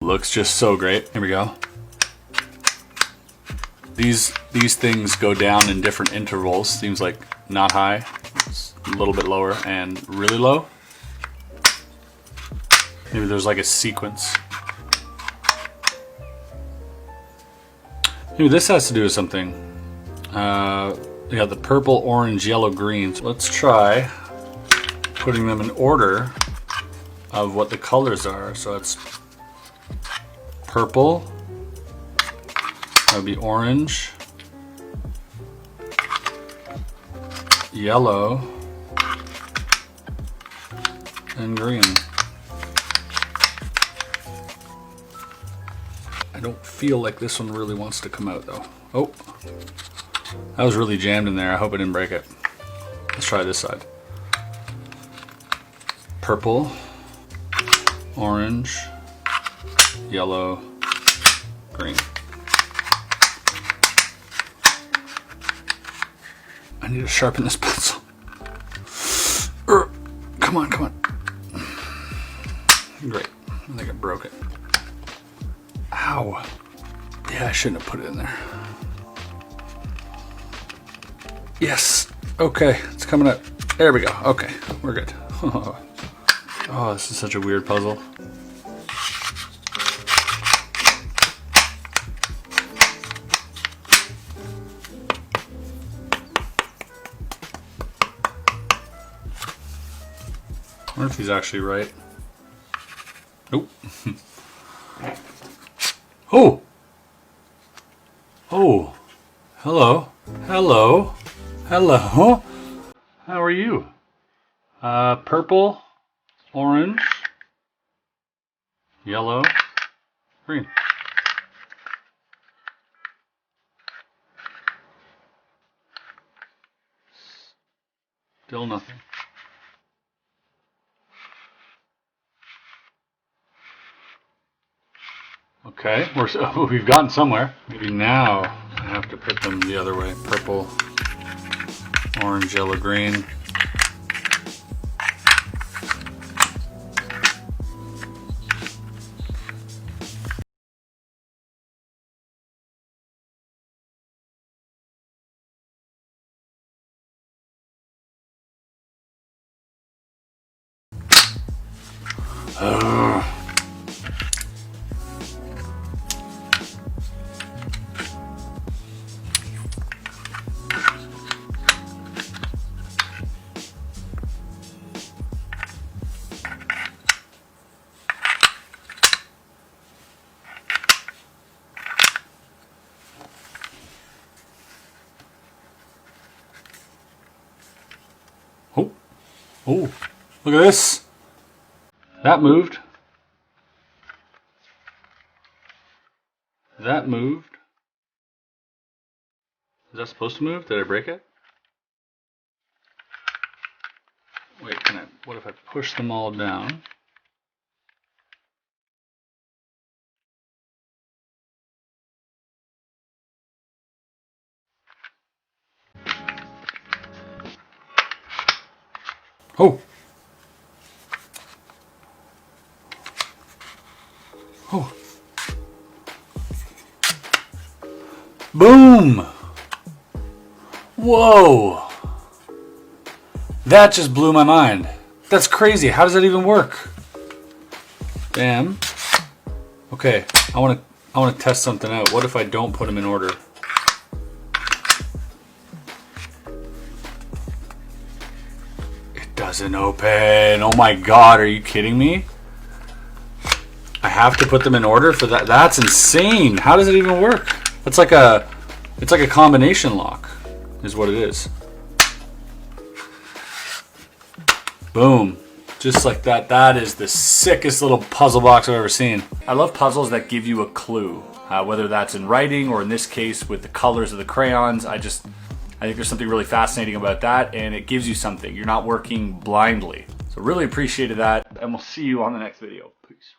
Looks just so great. Here we go. These things go down in different intervals. Seems like not high, it's a little bit lower, and really low. Maybe there's like a sequence. Maybe this has to do with something. Yeah, the purple, orange, yellow, green. So let's try putting them in order of what the colors are. So it's purple, that would be orange, yellow, and green. I don't feel like this one really wants to come out though. Oh, that was really jammed in there. I hope I didn't break it. Let's try this side. Purple, orange, yellow, green. I need to sharpen this pencil. Come on, come on. Great. I think I broke it. Ow. Yeah, I shouldn't have put it in there. Yes. Okay, it's coming up. There we go. Okay, we're good. Oh, this is such a weird puzzle. I wonder if he's actually right. Nope. Oh! Oh! Hello. Hello. Hello. How are you? Purple, orange, yellow, green. Still nothing. Okay, we've gotten somewhere. Maybe now I have to put them the other way. Purple, orange, yellow, green. Oh, oh, look at this. That moved. That moved. Is that supposed to move? Did I break it? Wait, what if I push them all down? Oh! Oh! Boom! Whoa! That just blew my mind. That's crazy. How does that even work? Damn. Okay, I want to test something out. What if I don't put them in order? It doesn't open. Oh my god, are you kidding me? I have to put them in order for that. That's insane. How does it even work? It's like a combination lock is what it is. Boom. Just like that. That is the sickest little puzzle box I've ever seen. I love puzzles that give you a clue, whether that's in writing or in this case with the colors of the crayons. I think there's something really fascinating about that, and it gives you something. You're not working blindly. So really appreciated that, and we'll see you on the next video. Peace.